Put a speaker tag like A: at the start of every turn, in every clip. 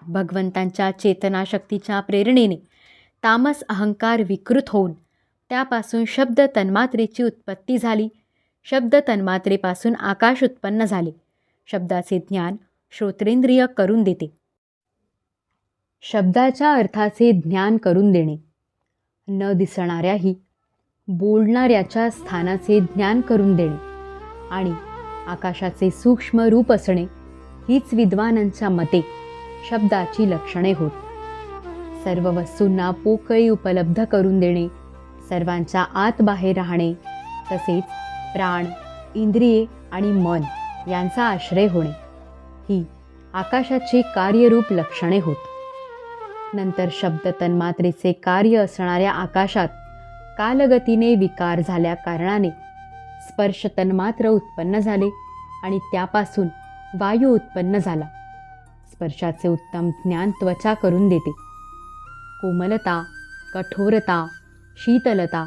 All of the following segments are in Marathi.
A: भगवंतांच्या चेतनाशक्तीच्या प्रेरणेने तामस अहंकार विकृत होऊन त्यापासून शब्द तन्मात्रेची उत्पत्ती झाली. शब्द तन्मात्रेपासून आकाश उत्पन्न झाले. शब्दाचे ज्ञान श्रोत्रेंद्रिय करून देते. शब्दाच्या अर्थाचे ज्ञान करून देणे, न दिसणाऱ्याही बोलणाऱ्याच्या स्थानाचे ज्ञान करून देणे आणि आकाशाचे सूक्ष्म रूप असणे हीच विद्वानांच्या मते शब्दाची लक्षणे होत. सर्व वस्तूंना पोकळी उपलब्ध करून देणे, सर्वांच्या आत बाहेर राहणे, तसेच प्राण, इंद्रिये आणि मन यांचा आश्रय होणे ही आकाशाची कार्यरूप लक्षणे होत. नंतर शब्द तन्मात्रेचे कार्य असणाऱ्या आकाशात कालगतीने विकार झाल्या कारणाने स्पर्श तन्मात्र उत्पन्न झाले आणि त्यापासून वायू उत्पन्न झाला. स्पर्शाचे उत्तम ज्ञान त्वचा करून देते. कोमलता, कठोरता, शीतलता,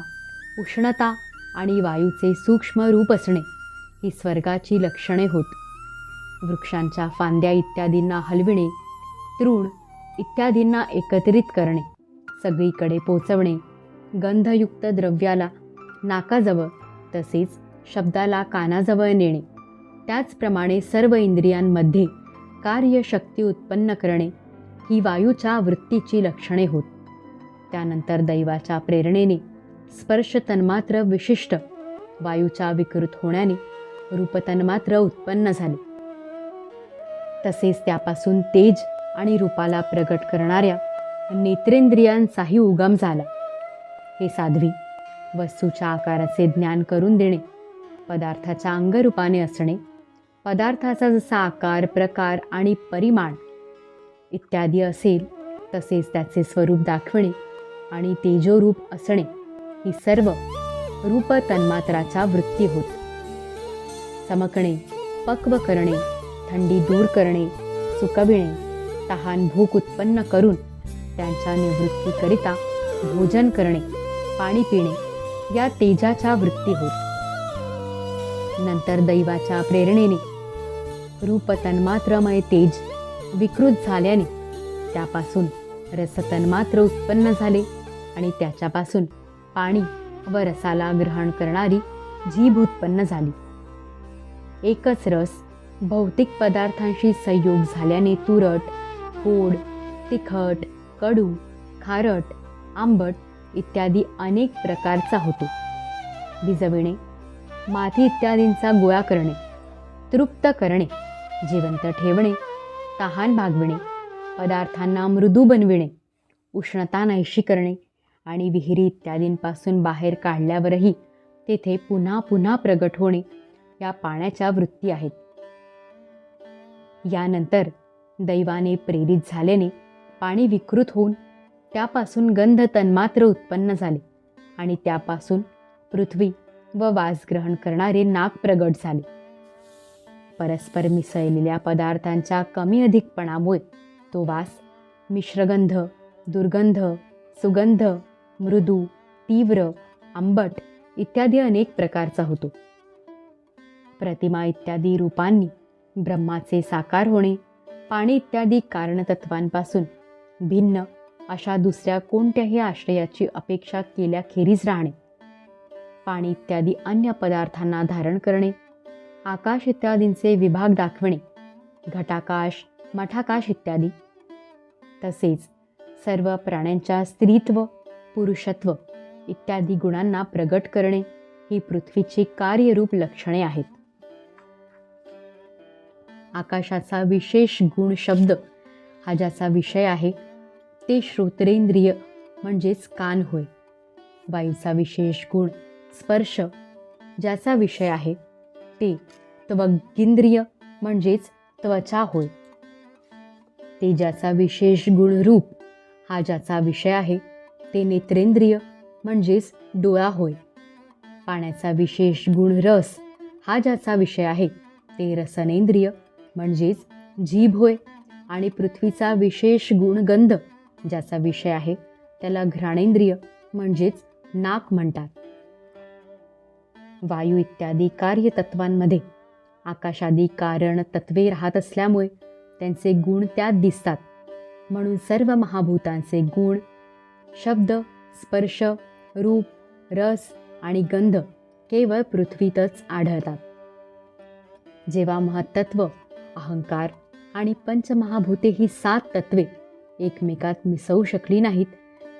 A: उष्णता आणि वायूचे सूक्ष्म रूप असणे ही स्वर्गाची लक्षणे होत. वृक्षांच्या फांद्या इत्यादींना हलविणे, तृण इत्यादींना एकत्रित करणे, सगळीकडे पोचवणे, गंधयुक्त द्रव्याला नाकाजवळ तसेच शब्दाला कानाजवळ नेणे, त्याचप्रमाणे सर्व इंद्रियांमध्ये कार्यशक्ती उत्पन्न करणे ही वायूच्या वृत्तीची लक्षणे होत. त्यानंतर दैवाच्या प्रेरणेने स्पर्श तन्मात्र विशिष्ट वायूच्या विकृत होण्याने रूपतन्मात्र उत्पन्न झाले. तसेच त्यापासून तेज आणि रूपाला प्रगट करणाऱ्या नेत्रेंद्रियांचाही उगम झाला. हे साध्वी, वस्तूच्या आकाराचे ज्ञान करून देणे, पदार्थाच्या अंगरूपाने असणे, पदार्थाचा जसा आकार, प्रकार आणि परिमाण इत्यादी असेल तसेच त्याचे स्वरूप दाखविणे आणि तेजोरूप असणे ही सर्व रूप तन्मात्राच्या वृत्ती होत. चमकणे, पक्व करणे, थंडी दूर करणे, सुकविणे, तहान भूक उत्पन्न करून त्यांच्या निवृत्तीकरिता भोजन करणे, पाणी पिणे या तेजाच्या वृत्ती होत. नंतर दैवाच्या प्रेरणेने रूप तन्मात्रमय तेज विकृत झाल्याने त्यापासून रसतन्मात्र उत्पन्न झाले आणि त्याच्यापासून पाणी व रसाला ग्रहण करणारी जीभ उत्पन्न झाली. एकच रस भौतिक पदार्थांशी संयोग झाल्याने तुरट, गोड, तिखट, कडू, खारट, आंबट इत्यादी अनेक प्रकारचा होतो. भिजविणे, माती इत्यादींचा गोळा करणे, तृप्त करणे, जिवंत ठेवणे, तहान भागविणे, पदार्थांना मृदू बनविणे, उष्णता नाहीशी करणे आणि विहिरी इत्यादींपासून बाहेर काढल्यावरही तेथे पुन्हा पुन्हा प्रगट होणे या पाण्याच्या वृत्ती आहेत. यानंतर दैवाने प्रेरित झाल्याने पाणी विकृत होऊन त्यापासून गंध तन्मात्र उत्पन्न झाले आणि त्यापासून पृथ्वी व वास ग्रहण करणारे नाक प्रगट झाले. परस्पर मिसळलेल्या पदार्थांच्या कमी अधिकपणामुळे तो वास मिश्रगंध, दुर्गंध, सुगंध, मृदू, तीव्र, आंबट इत्यादी अनेक प्रकारचा होतो. प्रतिमा इत्यादी रूपांनी ब्रह्माचे साकार होणे, पाणी इत्यादी कारणतत्वांपासून भिन्न अशा दुसऱ्या कोणत्याही आश्रयाची अपेक्षा केल्याखेरीज राहणे, पाणी इत्यादी अन्य पदार्थांना धारण करणे, आकाश इत्यादींचे विभाग दाखवणे, घटाकाश, मठाकाश इत्यादी, तसेच सर्व प्राण्यांच्या स्त्रीत्व, पुरुषत्व इत्यादी गुणांना प्रगट करणे ही पृथ्वीची कार्यरूप लक्षणे आहेत. आकाशाचा विशेष गुण शब्द हा ज्याचा विषय आहे ते श्रोत्रेंद्रिय म्हणजेच कान होय. वायूचा विशेष गुण स्पर्श ज्याचा विषय आहे ते त्वगिंद्रिय म्हणजेच त्वचा होय. तेजाचा विशेष गुण रूप हा ज्याचा विषय आहे ते नेत्रेंद्रिय म्हणजेच डोळा होय. पाण्याचा विशेष गुण रस हा ज्याचा विषय आहे ते रसनेंद्रिय म्हणजेच जीभ होय. आणि पृथ्वीचा विशेष गुण गंध ज्याचा विषय आहे त्याला घ्राणेंद्रिय म्हणजेच नाक म्हणतात. वायू इत्यादी कार्यतत्वांमध्ये आकाशादी कारण तत्वे राहत असल्यामुळे त्यांचे गुण त्यात दिसतात म्हणून सर्व महाभूतांचे गुण, शब्द, स्पर्श, रूप, रस आणि गंध केवळ पृथ्वीतच आढळतात. जेव्हा महत्त्व, अहंकार आणि पंचमहाभूते ही 7 तत्वे एकमेकात मिसळू शकली नाहीत,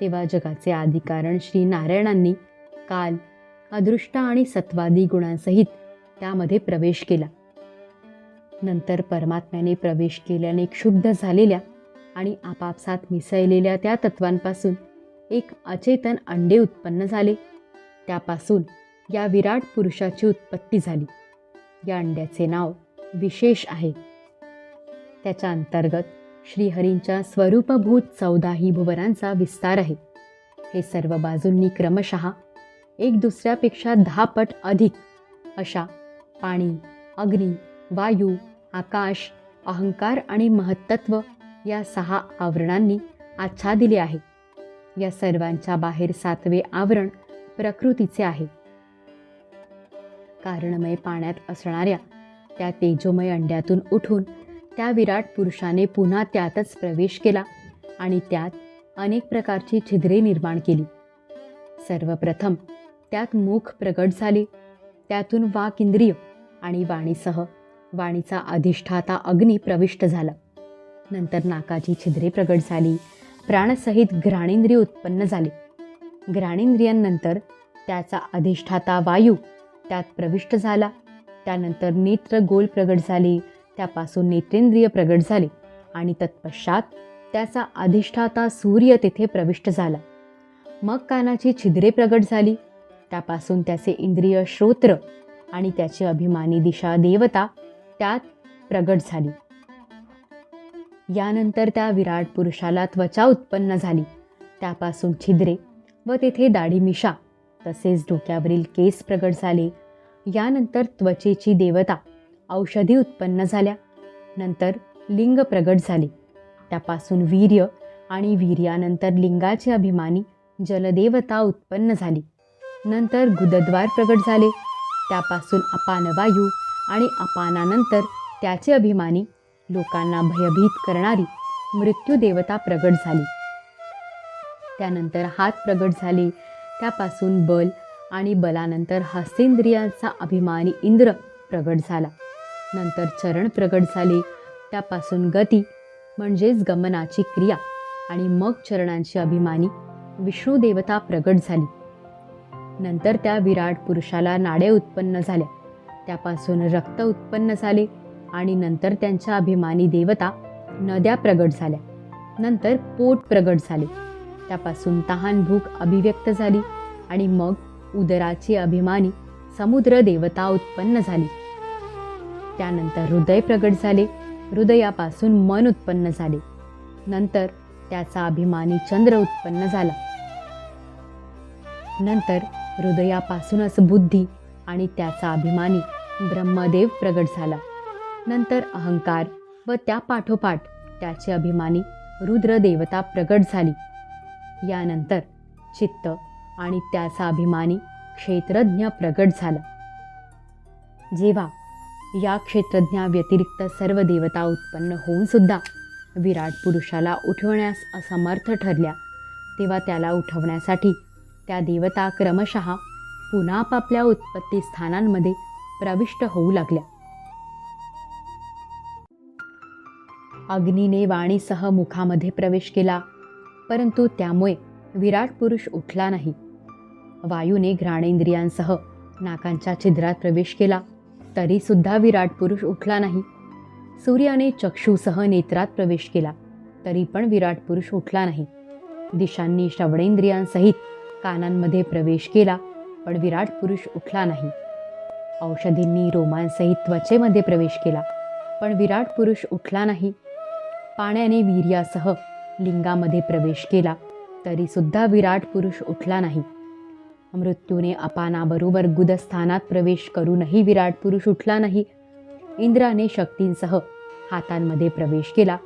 A: तेव्हा जगाचे आदिकारण श्री नारायणांनी काल, अदृष्ट आणि सत्वादी गुणांसहित त्यामध्ये प्रवेश केला. नंतर परमात्म्याने प्रवेश केल्याने क्षुब्ध झालेल्या आणि आपापसात मिसळलेल्या त्या तत्वांपासून एक अचेतन अंडे उत्पन्न झाले. त्यापासून या विराट पुरुषाची उत्पत्ती झाली. या अंड्याचे नाव विशेष आहे. त्याच्या अंतर्गत श्रीहरींच्या स्वरूपभूत 14 भुवनांचा विस्तार आहे. हे सर्व बाजूंनी क्रमशः एक दुसऱ्यापेक्षा 10 पट अधिक अशा पाणी, अग्नी, वायू, आकाश, अहंकार आणि महत्त्व या 6 आवरणांनी आच्छादिले आहे. या सर्वांच्या बाहेर 7वे आवरण प्रकृतीचे आहे. कारणमय पाण्यात असणाऱ्या त्या तेजोमय अंड्यातून उठून त्या विराट पुरुषाने पुन्हा त्यातच प्रवेश केला आणि त्यात अनेक प्रकारची छिद्रे निर्माण केली. सर्वप्रथम त्यात मुख प्रगट झाले. त्यातून वाक इंद्रिय आणि वाणीसह वाणीचा अधिष्ठाता अग्नी प्रविष्ट झाला. नंतर नाकाची छिद्रे प्रगट झाली. प्राणसहित घ्राणेंद्रिय उत्पन्न झाले. घ्राणेंद्रियांनंतर त्याचा अधिष्ठाता वायू त्यात प्रविष्ट झाला. त्यानंतर नेत्र गोल प्रगट झाले. त्यापासून नेत्रेंद्रिय प्रगट झाले आणि तत्पश्चात त्याचा अधिष्ठाता सूर्य तेथे प्रविष्ट झाला. मग कानाची छिद्रे प्रगट झाली. त्यापासून त्याचे इंद्रिय श्रोत्र आणि त्याची अभिमानी दिशा देवता त्यात प्रगट झाली. यानंतर त्या विराट पुरुषाला त्वचा उत्पन्न झाली. त्यापासून छिद्रे व तेथे दाढी मिशा तसेच डोक्यावरील केस प्रगट झाले. यानंतर त्वचेची देवता औषधी उत्पन्न झाल्या. नंतर लिंग प्रगट झाले. त्यापासून वीर्य आणि वीर्यानंतर लिंगाची अभिमानी जलदेवता उत्पन्न झाली. नंतर गुदद्वार प्रगट झाले. त्यापासून अपानवायू आणि अपानानंतर त्याचे अभिमानी लोकांना भयभीत करणारी मृत्यूदेवता प्रगट झाली. त्यानंतर हात प्रगट झाले. त्यापासून बल आणि बलानंतर हस्तेंद्रियांचा अभिमानी इंद्र प्रगट झाला. नंतर चरण प्रगट झाले. त्यापासून गती म्हणजेच गमनाची क्रिया आणि मग चरणांची अभिमानी विष्णू देवता प्रगट झाली. नंतर त्या विराट पुरुषाला नाड्या उत्पन्न झाल्या. त्यापासून रक्त उत्पन्न झाले आणि नंतर त्यांच्या अभिमानी देवता नद्या प्रगट झाल्या. नंतर पोट प्रगट झाले. त्यापासून तहान भूक अभिव्यक्त झाली आणि मग उदराची अभिमानी समुद्र देवता उत्पन्न झाली. त्यानंतर हृदय प्रगट झाले. हृदयापासून मन उत्पन्न झाले. नंतर त्याचा अभिमानी चंद्र उत्पन्न झाला. नंतर हृदयापासूनच बुद्धी आणि त्याचा अभिमानी ब्रह्मदेव प्रगट झाला. नंतर अहंकार व त्या पाठोपाठ त्याचे अभिमानी रुद्र देवता प्रगट झाली. यानंतर चित्त आणि त्याचा अभिमानी क्षेत्रज्ञ प्रगट झाला. जेव्हा या क्षेत्रज्ञा व्यतिरिक्त सर्व देवता उत्पन्न होऊन सुद्धा विराट पुरुषाला उठवण्यास असमर्थ ठरल्या, तेव्हा त्याला उठवण्यासाठी त्या देवता क्रमशः पुन्हा आपापल्या उत्पत्ती स्थानांमध्ये प्रविष्ट होऊ लागल्या. अग्नीने वाणीसह मुखामध्ये प्रवेश केला, परंतु त्यामुळे विराट पुरुष उठला नाही. वायूने घ्राणेंद्रियांसह नाकांच्या छिद्रात प्रवेश केला, तरी सुद्धा विराट पुरुष उठला नाही. सूर्याने चक्षुसह नेत्रात प्रवेश केला, तरी पण विराट पुरुष उठला नाही. दिशांनी श्रवणेंद्रियांसहित कानांमध्ये प्रवेश केला, पण विराट पुरुष उठला नाही. औषधींनी रोमांसहित त्वचेमध्ये प्रवेश केला, पण विराट पुरुष उठला नाही. पाण्याने वीर्यासह लिंगामध्ये प्रवेश केला, तरी सुद्धा विराट पुरुष उठला नाही. मृत्यूने अपानाबरोबर गुदस्थानात प्रवेश करूनही विराट पुरुष उठला नाही. इंद्राने शक्तींसह हातांमध्ये प्रवेश केला,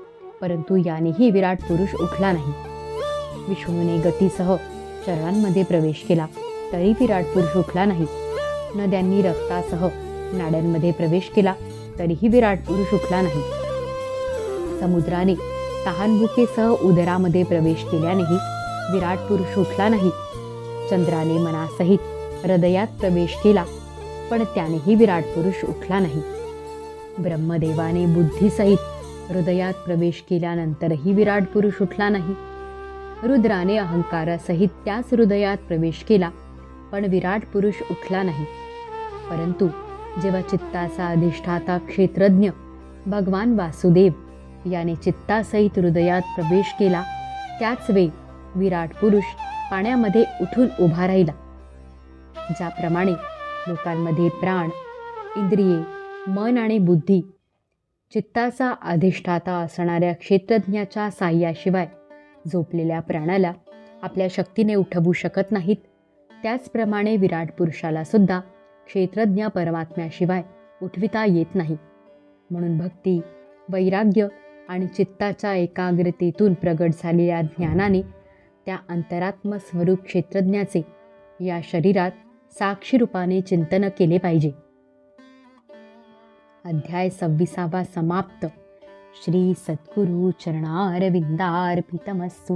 A: परंतु यानेही विराट पुरुष उठला नाही. विष्णूने गतीसह चरणांमध्ये प्रवेश केला, तरी विराट पुरुष उठला नाही. नद्यांनी रक्तासह नाड्यांमध्ये प्रवेश केला, तरीही विराट पुरुष उठला नाही. समुद्राने तहानभुकेसह उदरामध्ये प्रवेश केल्यानेही विराट पुरुष उठला नाही. चंद्राने मनासहित हृदयात प्रवेश केला, पण त्यानेही विराट पुरुष उठला नाही. ब्रह्मदेवाने बुद्धीसहित हृदयात प्रवेश केल्यानंतरही विराट पुरुष उठला नाही. रुद्राने अहंकारासहित त्याच हृदयात प्रवेश केला, पण विराट पुरुष उठला नाही. परंतु जेव्हा चित्ताचा अधिष्ठाता क्षेत्रज्ञ भगवान वासुदेव याने चित्तासहित हृदयात प्रवेश केला, त्याच वेळी विराट पुरुष पाण्यामध्ये उठून उभा राहिला. ज्याप्रमाणे लोकांमध्ये प्राण, इंद्रिये, मन आणि बुद्धी चित्ताचा अधिष्ठाता असणाऱ्या क्षेत्रज्ञाच्या साह्याशिवाय झोपलेल्या प्राण्याला आपल्या शक्तीने उठवू शकत नाहीत, त्याचप्रमाणे विराट पुरुषाला सुद्धा क्षेत्रज्ञ परमात्म्याशिवाय उठविता येत नाही. म्हणून भक्ती, वैराग्य आणि चित्ताच्या एकाग्रतेतून प्रगट झालेल्या ज्ञानाने त्या अंतरात्म स्वरूप क्षेत्रज्ञाचे या शरीरात साक्षी रूपाने चिंतन केले पाहिजे. अध्याय 26 समाप्त. श्री सद्गुरु चरणारविंदार्पितमस्तु.